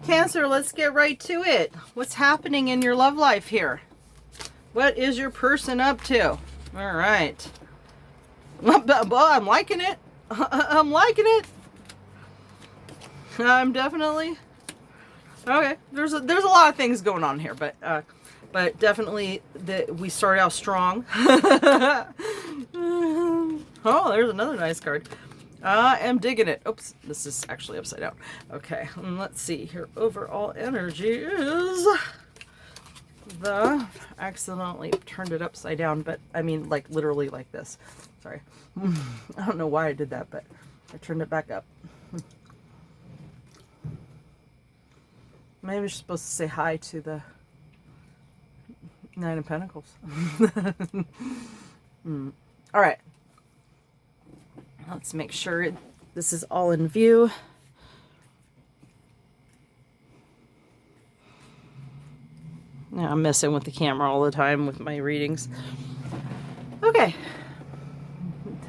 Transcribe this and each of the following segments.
Cancer, let's get right to it. What's happening in your love life here? What is your person up to? All right. Well, I'm liking it. I'm liking it. I'm definitely okay. There's a lot of things going on here, but definitely that we start out strong. Oh, there's another nice card. I am digging it. Oops, this is actually upside down. Okay, let's see here. Overall energy is the... accidentally turned it upside down, but I mean like literally like this. Sorry. I don't know why I did that, but I turned it back up. Maybe you're supposed to say hi to the Nine of Pentacles. All right. Let's make sure this is all in view. Now I'm messing with the camera all the time with my readings. Okay.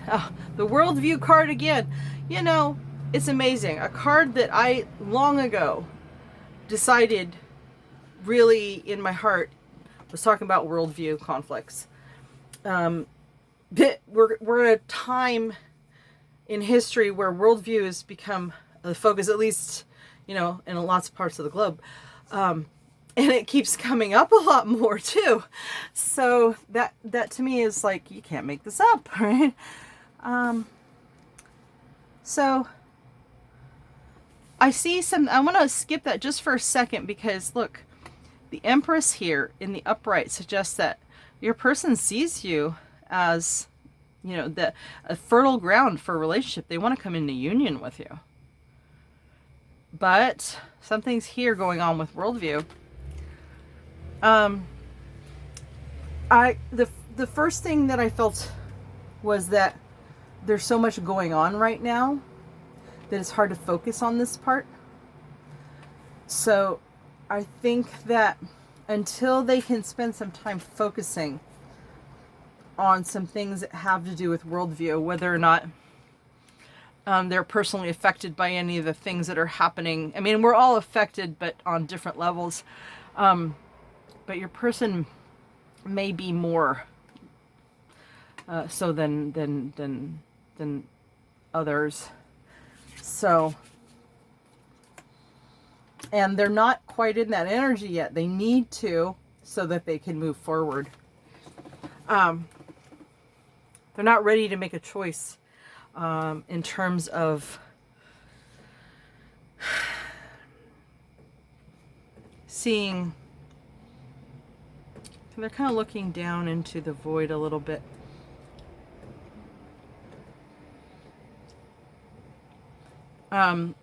Oh, the Worldview card again. You know, it's amazing. A card that I long ago decided really in my heart was talking about worldview conflicts. We're at a time in history where worldview has become the focus, at least, you know, in lots of parts of the globe. And it keeps coming up a lot more too. So that to me is like, you can't make this up, right? So I see some, I want to skip that just for a second because look, the Empress here in the upright suggests that your person sees you as, you know, a fertile ground for a relationship. They want to come into union with you. But something's here going on with worldview. The first thing that I felt was that there's so much going on right now that it's hard to focus on this part. So I think that until they can spend some time focusing on some things that have to do with worldview, whether or not they're personally affected by any of the things that are happening. I mean, we're all affected, but on different levels. But your person may be more so than others. So, and they're not quite in that energy yet. They need to so that they can move forward. They're not ready to make a choice in terms of seeing. They're kind of looking down into the void a little bit. I'm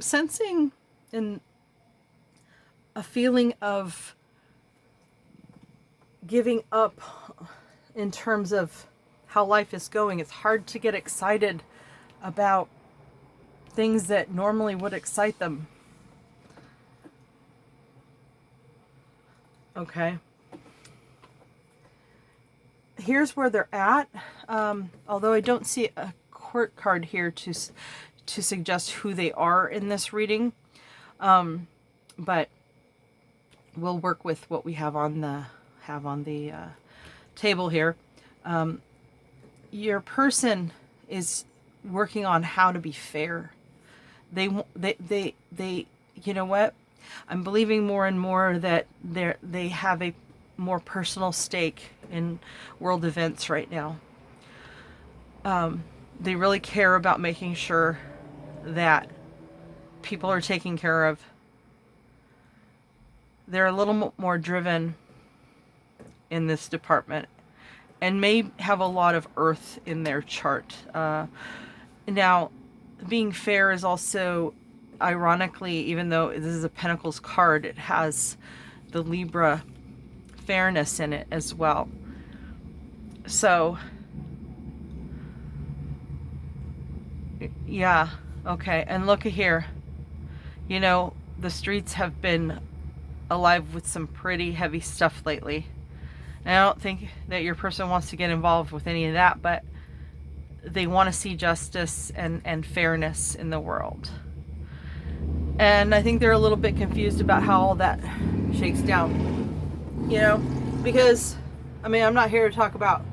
sensing in a feeling of giving up in terms of how life is going. It's hard to get excited about things that normally would excite them. Okay. Here's where they're at. Although I don't see a court card here to suggest who they are in this reading. But we'll work with what we have on the table here. Your person is working on how to be fair. They you know what? I'm believing more and more that they have a more personal stake in world events right now. They really care about making sure that people are taken care of. They're a little more driven in this department and may have a lot of earth in their chart. Now, being fair is also, ironically, even though this is a Pentacles card, it has the Libra fairness in it as well. So, yeah, okay. And look at here. You know, the streets have been alive with some pretty heavy stuff lately. And I don't think that your person wants to get involved with any of that, but they want to see justice and fairness in the world. And I think they're a little bit confused about how all that shakes down, you know, because, I mean, I'm not here to talk about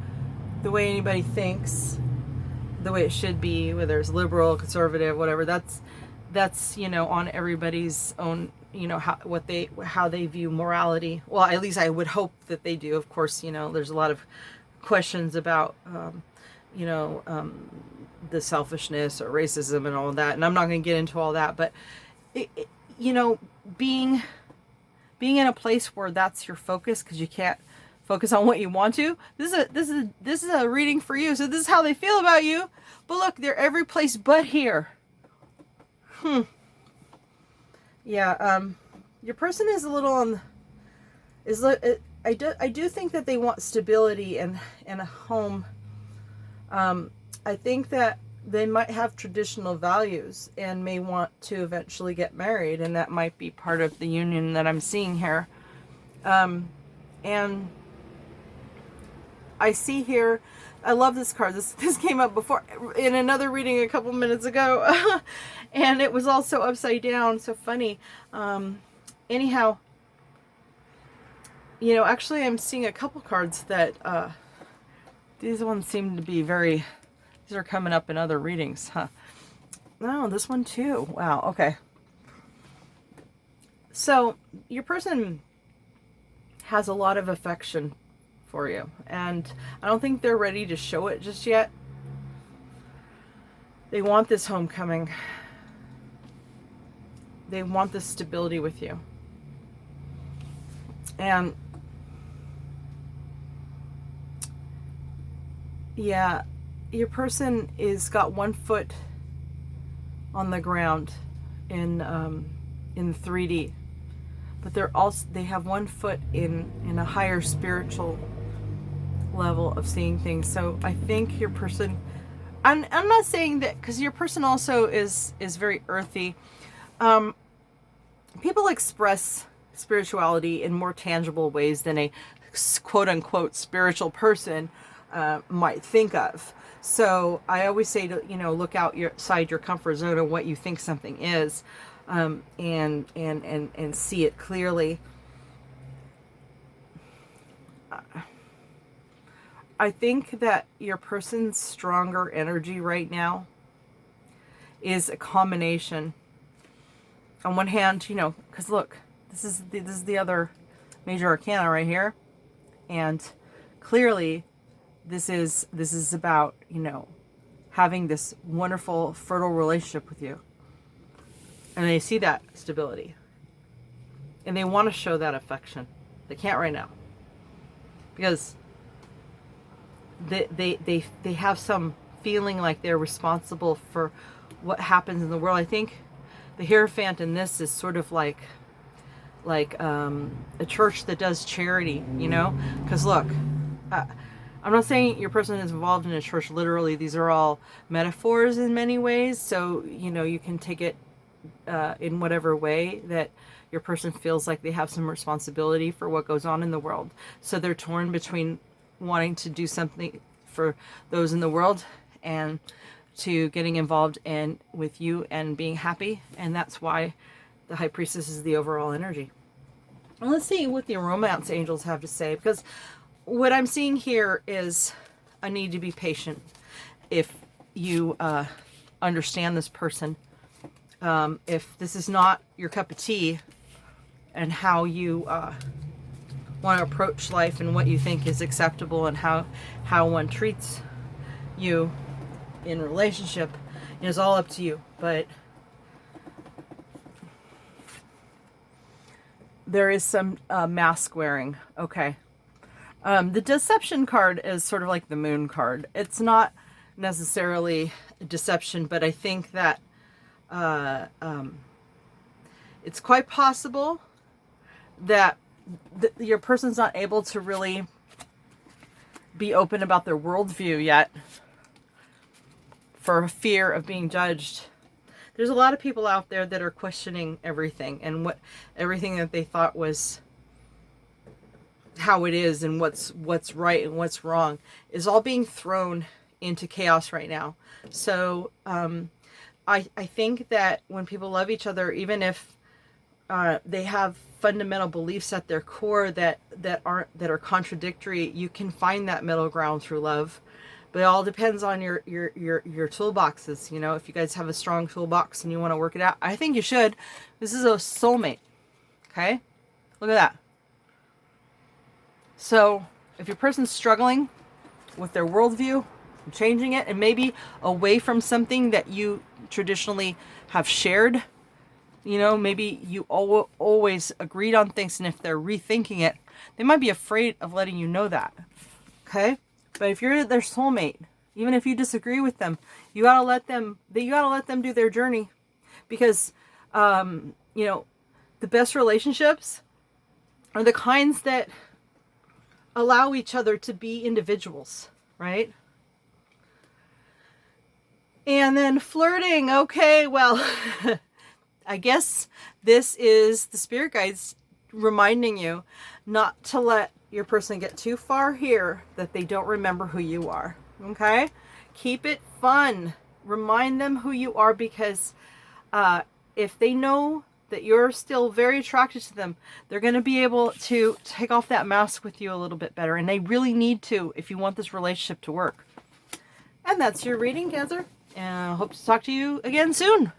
the way anybody thinks, the way it should be, whether it's liberal, conservative, whatever. That's you know, on everybody's own, you know, how they view morality. Well, at least I would hope that they do. Of course, you know, there's a lot of questions about, you know, the selfishness or racism and all of that, and I'm not going to get into all that, but you know, being in a place where that's your focus, because you can't focus on what you want to. This is a reading for you. So this is how they feel about you. But look, they're every place but here. Yeah. Your person is a little on. I do think that they want stability and a home. I think that they might have traditional values and may want to eventually get married, and that might be part of the union that I'm seeing here. And I see here, I love this card. This came up before in another reading a couple minutes ago, and it was also upside down. So funny. Anyhow, you know, actually, I'm seeing a couple cards that these ones seem to be very. These are coming up in other readings, huh? No, this one too. Wow. Okay. So your person has a lot of affection for you, and I don't think they're ready to show it just yet. They want this homecoming. They want this stability with you. And yeah, your person is got one foot on the ground in 3D, but they have one foot in a higher spiritual level of seeing things. So I think your person, I'm not saying that, because your person also is very earthy. People express spirituality in more tangible ways than a quote unquote spiritual person might think of. So I always say to, you know, look outside your comfort zone of what you think something is, and see it clearly. I think that your person's stronger energy right now is a combination. On one hand, you know, because look, this is the other major arcana right here, and clearly this is about, you know, having this wonderful fertile relationship with you, and they see that stability, and they want to show that affection. They can't right now because they have some feeling like they're responsible for what happens in the world. I think the Hierophant in this is sort of like a church that does charity, you know, because look, I'm not saying your person is involved in a church literally. These are all metaphors in many ways. So, you know, you can take it in whatever way that your person feels like they have some responsibility for what goes on in the world. So they're torn between wanting to do something for those in the world and to getting involved with you and being happy. And that's why the High Priestess is the overall energy. Well, let's see what the romance angels have to say, because what I'm seeing here is a need to be patient if you understand this person. If this is not your cup of tea and how you want to approach life and what you think is acceptable and how one treats you in relationship, is all up to you. But there is some mask wearing. Okay. The deception card is sort of like the moon card. It's not necessarily deception, but I think that it's quite possible that your person's not able to really be open about their worldview yet for fear of being judged. There's a lot of people out there that are questioning everything, and everything that they thought was how it is and what's right and what's wrong is all being thrown into chaos right now. So I think that when people love each other, even if they have fundamental beliefs at their core that are contradictory, you can find that middle ground through love. But it all depends on your toolboxes. You know, if you guys have a strong toolbox and you want to work it out, I think you should. This is a soulmate. Okay, look at that. So if your person's struggling with their worldview, changing it, and maybe away from something that you traditionally have shared, you know, maybe you always agreed on things, and if they're rethinking it, they might be afraid of letting you know that. Okay? But if you're their soulmate, even if you disagree with them, you gotta let them do their journey. Because you know, the best relationships are the kinds that allow each other to be individuals, right? And then flirting. Okay, well, I guess this is the spirit guides reminding you not to let your person get too far here that they don't remember who you are. Okay? Keep it fun. Remind them who you are, because if they know that you're still very attracted to them, they're going to be able to take off that mask with you a little bit better. And they really need to if you want this relationship to work. And that's your reading, Cancer. And I hope to talk to you again soon.